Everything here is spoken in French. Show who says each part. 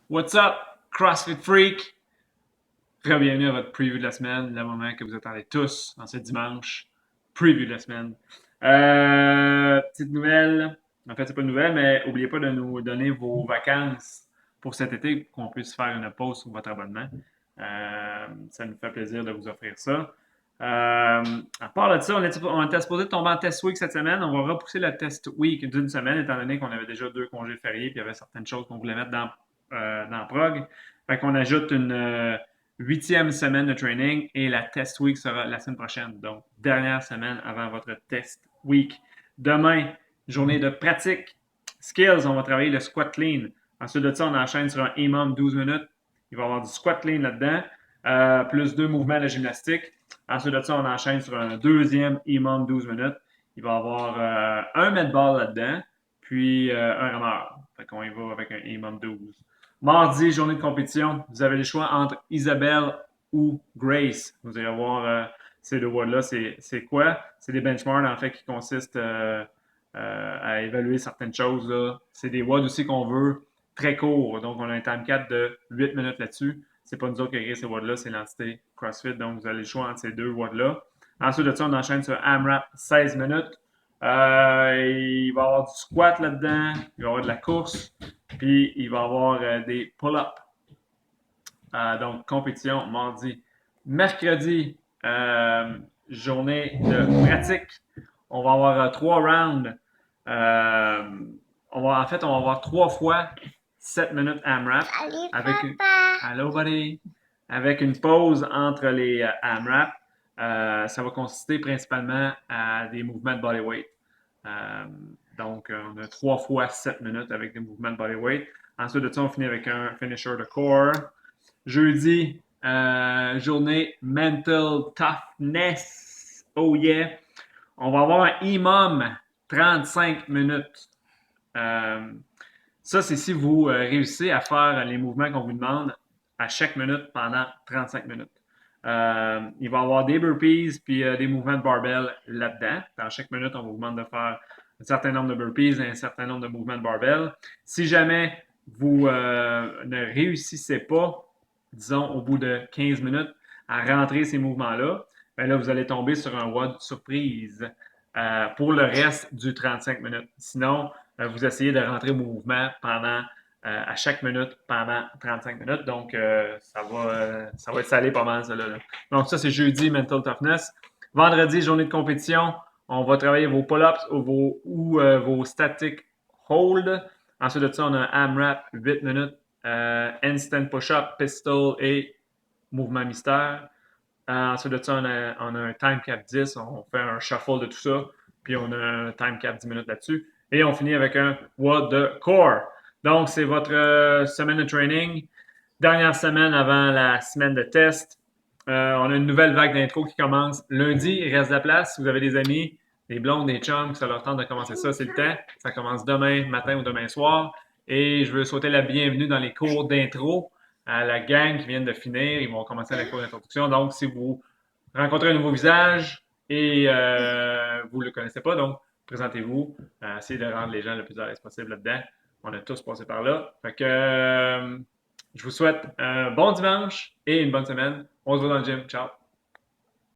Speaker 1: What's up, CrossFit Freak? Bienvenue à votre preview de la semaine, le moment que vous attendez tous en ce dimanche. Preview de la semaine. Petite nouvelle. En fait, c'est pas une nouvelle, mais n'oubliez pas de nous donner vos vacances pour cet été pour qu'on puisse faire une pause sur votre abonnement. Ça nous fait plaisir de vous offrir ça. À part de ça, on était supposé tomber en test week cette semaine. On va repousser le test week d'une semaine, étant donné qu'on avait déjà 2 congés fériés et il y avait certaines choses qu'on voulait mettre dans Prog. Fait qu'on ajoute une 8e semaine de training et la test week sera la semaine prochaine. Donc, dernière semaine avant votre test week. Demain, journée de pratique. Skills, on va travailler le squat clean. Ensuite de ça, on enchaîne sur un EMOM 12 minutes. Il va y avoir du squat clean là-dedans, plus 2 mouvements de gymnastique. Ensuite de ça, on enchaîne sur un deuxième EMOM 12 minutes. Il va y avoir un med ball là-dedans, puis un rameur. Fait qu'on y va avec un EMOM 12. Mardi, journée de compétition. Vous avez le choix entre Isabelle ou Grace. Vous allez voir ces deux WOD-là, c'est quoi? C'est des benchmarks, en fait, qui consistent à évaluer certaines choses. C'est des WOD aussi qu'on veut très courts. Donc, on a un time cap de 8 minutes là-dessus. C'est pas nous autres qui avons créé ces WOD-là, c'est l'entité CrossFit. Donc, vous avez le choix entre ces deux WOD-là. Ensuite de ça, on enchaîne sur AMRAP 16 minutes. Il va y avoir du squat là-dedans, il va y avoir de la course, puis il va y avoir des pull-ups. Donc, compétition mardi. Mercredi, journée de pratique. On va avoir 3 rounds. Euh, on va avoir 3 fois 7 minutes AMRAP.
Speaker 2: Salut,
Speaker 1: Avec une,
Speaker 2: papa!
Speaker 1: Hello, buddy! Avec une pause entre les AMRAP. Ça va consister principalement à des mouvements de bodyweight. Donc, on a 3 fois 7 minutes avec des mouvements de bodyweight. Ensuite de ça, on finit avec un finisher de core. Jeudi, journée mental toughness. Oh yeah! On va avoir un EMOM 35 minutes. Euh, Ça, c'est si vous réussissez à faire les mouvements qu'on vous demande à chaque minute pendant 35 minutes. Il va y avoir des burpees puis des mouvements de barbell là-dedans. Dans chaque minute, on vous demande de faire un certain nombre de burpees et un certain nombre de mouvements de barbell. Si jamais vous ne réussissez pas, disons au bout de 15 minutes, à rentrer ces mouvements-là, ben là, vous allez tomber sur un WOD surprise pour le reste du 35 minutes. Sinon, vous essayez de rentrer au mouvement pendant à chaque minute pendant 35 minutes. Donc, ça va être salé pas mal, ça. Là. Donc, ça, c'est jeudi, mental toughness. Vendredi, journée de compétition. On va travailler vos pull-ups vos static hold. Ensuite de ça, on a un AMRAP 8 minutes, handstand push-up, pistol et mouvement mystère. Ensuite de ça, on a un time cap 10. On fait un shuffle de tout ça. Puis on a un time cap 10 minutes là-dessus. Et on finit avec un WOD de core. Donc, c'est votre semaine de training. Dernière semaine avant la semaine de test. On a une nouvelle vague d'intro qui commence lundi. Il reste de la place. Si vous avez des amis, des blondes, des chums, que ça leur tente de commencer ça, c'est le temps. Ça commence demain matin ou demain soir. Et je veux souhaiter la bienvenue dans les cours d'intro à la gang qui viennent de finir. Ils vont commencer la cours d'introduction. Donc, si vous rencontrez un nouveau visage et vous ne le connaissez pas, donc présentez-vous. Essayez de rendre les gens le plus à l'aise possible là-dedans. On a tous passé par là. Fait que je vous souhaite un bon dimanche et une bonne semaine. On se voit dans le gym. Ciao!